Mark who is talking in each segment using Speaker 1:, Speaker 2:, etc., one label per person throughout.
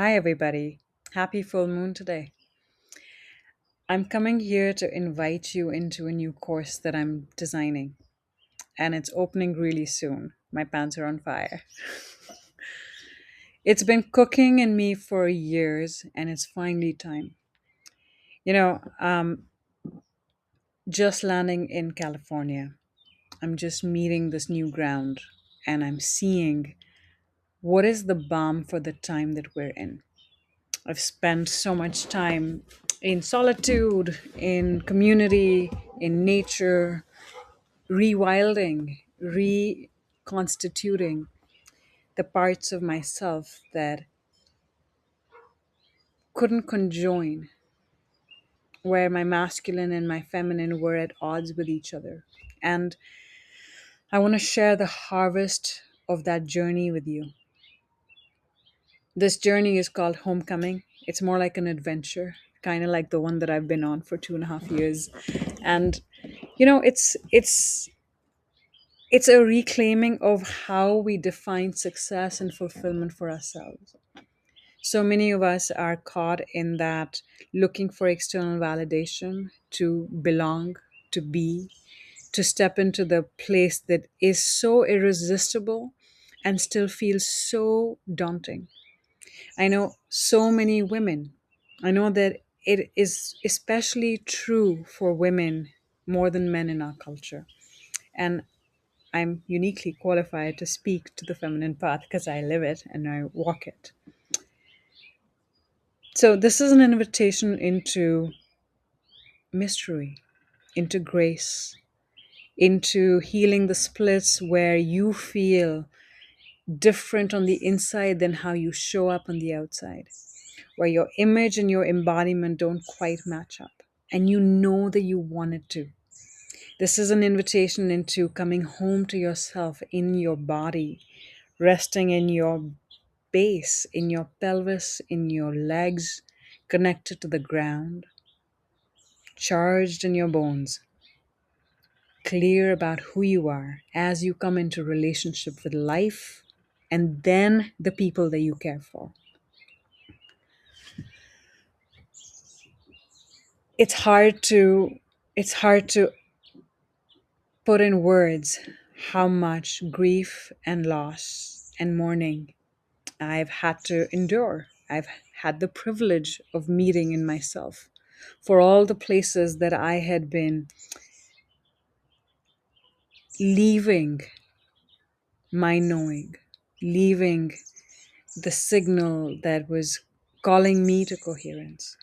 Speaker 1: Hi, everybody. Happy full moon today. I'm coming here to invite you into a new course that I'm designing, and it's opening really soon. My pants are on fire. It's been cooking in me for years, and it's finally time. You know, just landing in California, I'm just meeting this new ground, and I'm seeing what is the balm for the time that we're in. I've spent so much time in solitude, in community, in nature, rewilding, reconstituting the parts of myself that couldn't conjoin, where my masculine and my feminine were at odds with each other. And I want to share the harvest of that journey with you. This journey is called Homecoming. It's more like an adventure, kind of like the one that I've been on for 2.5 years. And it's a reclaiming of how we define success and fulfillment for ourselves. So many of us are caught in that, looking for external validation to belong, to be, to step into the place that is so irresistible and still feels so daunting. I know so many women. I know that it is especially true for women more than men in our culture. And I'm uniquely qualified to speak to the feminine path because I live it and I walk it. So, this is an invitation into mystery, into grace, into healing the splits where you feel different on the inside than how you show up on the outside, where your image and your embodiment don't quite match up, and you know that you want it to. This is an invitation into coming home to yourself in your body, resting in your base, in your pelvis, in your legs, connected to the ground, charged in your bones, clear about who you are as you come into relationship with life and then the people that you care for. It's hard to it's hard to put in words how much grief and loss and mourning I've had to endure. I've had the privilege of meeting in myself for all the places that I had been leaving my knowing, leaving the signal that was calling me to coherence.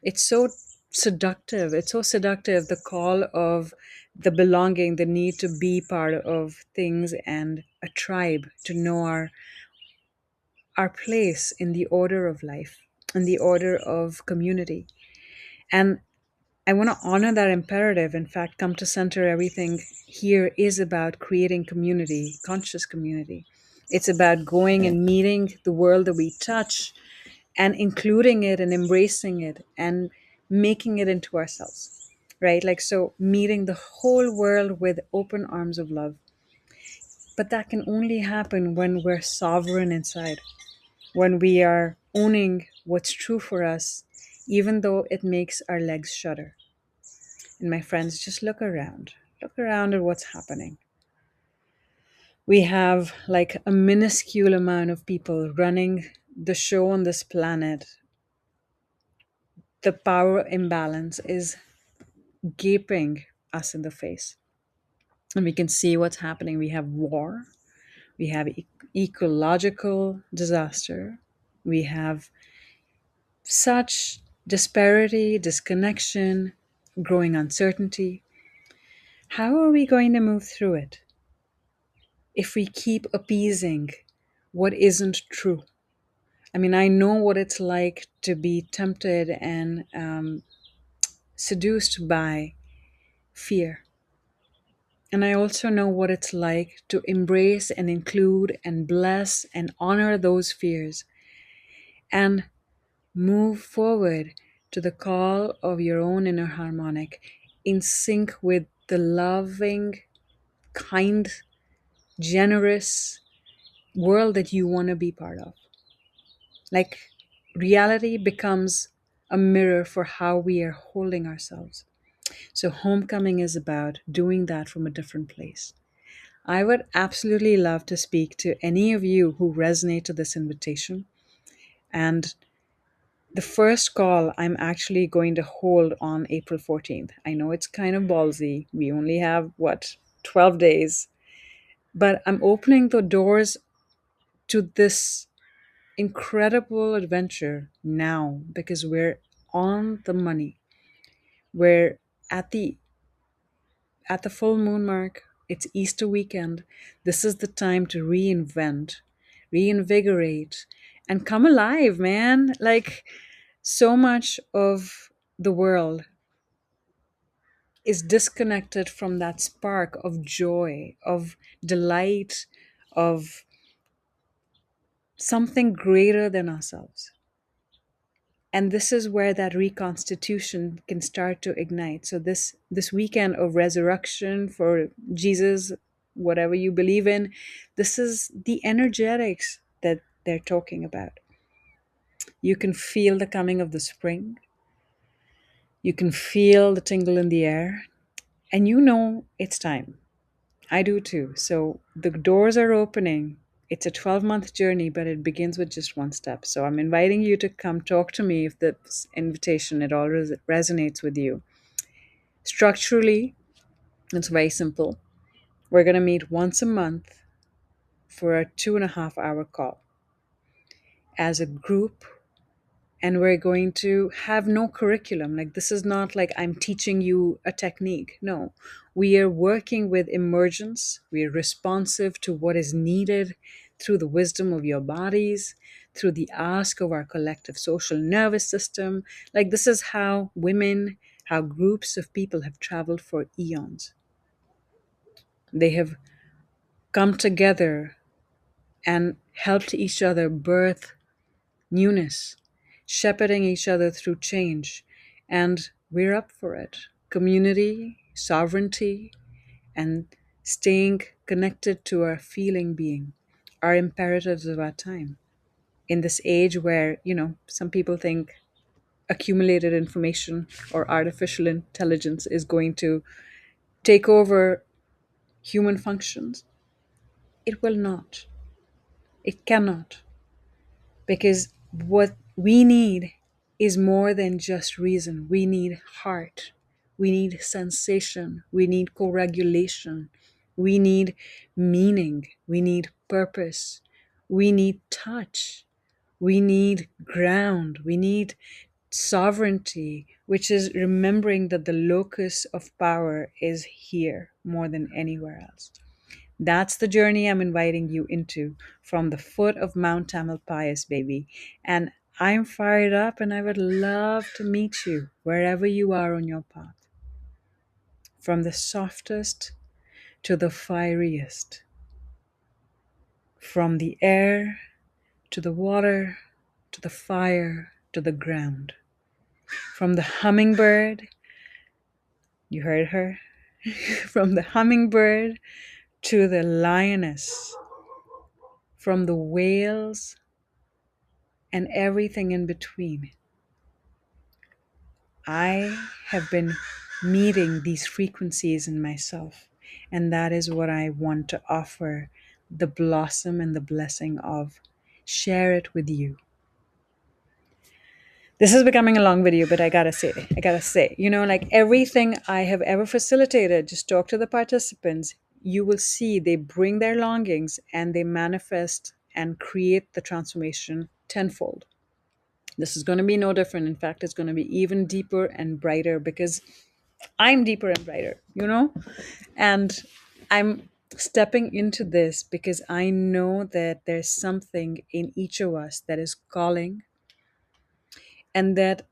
Speaker 1: It's so seductive. It's so seductive, the call of the belonging, the need to be part of things and a tribe, to know our place in the order of life, in the order of community. And I want to honor that imperative. In fact, come to center, everything here is about creating community, conscious community. It's about going and meeting the world that we touch and including it and embracing it and making it into ourselves, right? Like, so meeting the whole world with open arms of love. But that can only happen when we're sovereign inside, when we are owning what's true for us, even though it makes our legs shudder. And my friends, just look around. Look around at what's happening. We have like a minuscule amount of people running the show on this planet. The power imbalance is gaping us in the face. And we can see what's happening. We have war, we have ecological disaster, we have such disparity, disconnection, growing uncertainty. How are we going to move through it if we keep appeasing what isn't true? I mean, I know what it's like to be tempted and seduced by fear. And I also know what it's like to embrace and include and bless and honor those fears and move forward to the call of your own inner harmonic in sync with the loving, kind, generous world that you want to be part of. Like reality becomes a mirror for how we are holding ourselves. So, homecoming is about doing that from a different place. I would absolutely love to speak to any of you who resonate to this invitation. And the first call I'm actually going to hold on April 14th. I know it's kind of ballsy. We only have, what, 12 days? But I'm opening the doors to this incredible adventure now because we're on the money. We're at the full moon mark. It's Easter weekend. This is the time to reinvent, reinvigorate, and come alive, man. Like so much of the world is disconnected from that spark of joy, of delight, of something greater than ourselves. And this is where that reconstitution can start to ignite. So this weekend of resurrection for Jesus, whatever you believe in, this is the energetics that they're talking about. You can feel the coming of the spring. You can feel the tingle in the air, and you know it's time. I do too. So the doors are opening. It's a 12-month journey, but it begins with just one step. So I'm inviting you to come talk to me if this invitation at all resonates with you. Structurally, it's very simple. We're going to meet once a month for a 2.5 hour call as a group, and we're going to have no curriculum. Like, this is not like I'm teaching you a technique. No, we are working with emergence. We are responsive to what is needed through the wisdom of your bodies, through the ask of our collective social nervous system. Like, this is how women, how groups of people have traveled for eons. They have come together and helped each other birth newness, shepherding each other through change. And we're up for it. Community, sovereignty, and staying connected to our feeling being are imperatives of our time. In this age where, some people think accumulated information or artificial intelligence is going to take over human functions, it will not. It cannot. Because what we need is more than just reason. We need heart. We need sensation. We need co regulation. We need meaning. We need purpose. We need touch. We need ground. We need sovereignty, which is remembering that the locus of power is here more than anywhere else. That's the journey I'm inviting you into from the foot of Mount Tamalpais, baby. And I'm fired up and I would love to meet you wherever you are on your path. From the softest to the fieriest, from the air to the water to the fire to the ground, from the hummingbird, you heard her, from the hummingbird to the lioness, from the whales and everything in between. I have been meeting these frequencies in myself, and that is what I want to offer the blossom and the blessing of. Share it with you. This is becoming a long video, but I gotta say, like everything I have ever facilitated, just talk to the participants. You will see they bring their longings and they manifest and create the transformation tenfold. This is going to be no different. In fact, it's going to be even deeper and brighter because I'm deeper and brighter, And I'm stepping into this because I know that there's something in each of us that is calling, and that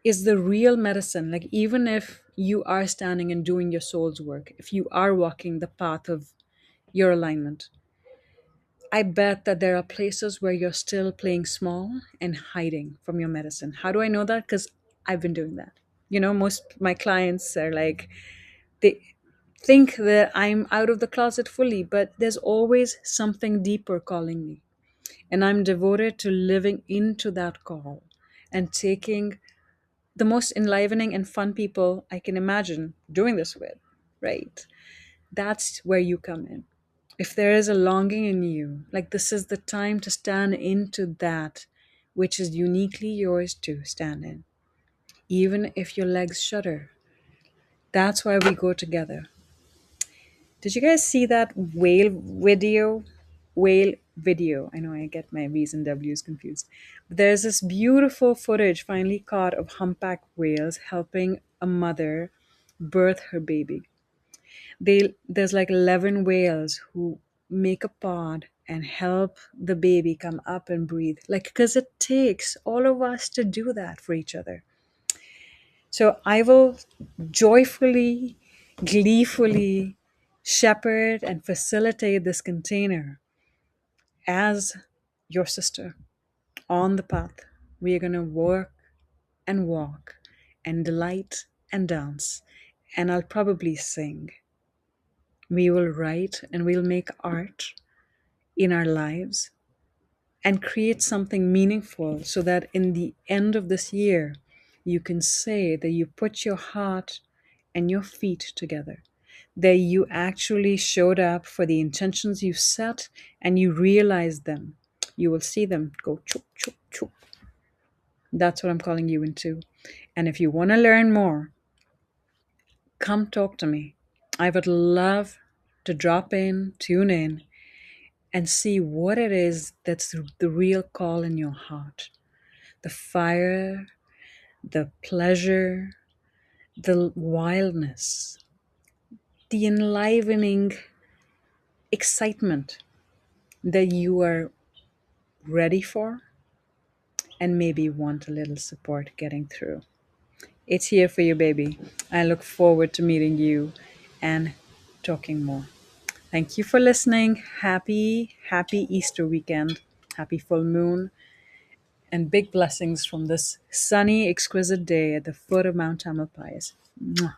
Speaker 1: is the real medicine. Like, even if you are standing and doing your soul's work, if you are walking the path of your alignment, I bet that there are places where you're still playing small and hiding from your medicine. How do I know that? Because I've been doing that. Most of my clients are like, they think that I'm out of the closet fully, but there's always something deeper calling me. And I'm devoted to living into that call and taking the most enlivening and fun people I can imagine doing this with, right? That's where you come in. If there is a longing in you, like this is the time to stand into that which is uniquely yours to stand in, even if your legs shudder. That's why we go together. Did you guys see that whale video? Whale video. I know I get my V's and W's confused. But there's this beautiful footage finally caught of humpback whales helping a mother birth her baby. There's like 11 whales who make a pod and help the baby come up and breathe. Like, because it takes all of us to do that for each other. So I will joyfully, gleefully shepherd and facilitate this container as your sister on the path. We are going to work and walk and delight and dance. And I'll probably sing. We will write and we'll make art in our lives and create something meaningful so that in the end of this year, you can say that you put your heart and your feet together, that you actually showed up for the intentions you set and you realized them. You will see them go choop, choop, choop. That's what I'm calling you into. And if you want to learn more, come talk to me. I would love to drop in, tune in, and see what it is that's the real call in your heart. The fire, the pleasure, the wildness, the enlivening excitement that you are ready for and maybe want a little support getting through. It's here for you, baby. I look forward to meeting you and talking more. Thank you for listening. Happy Easter weekend. Happy full moon. And big blessings from this sunny, exquisite day at the foot of Mount Tamalpais. Mwah.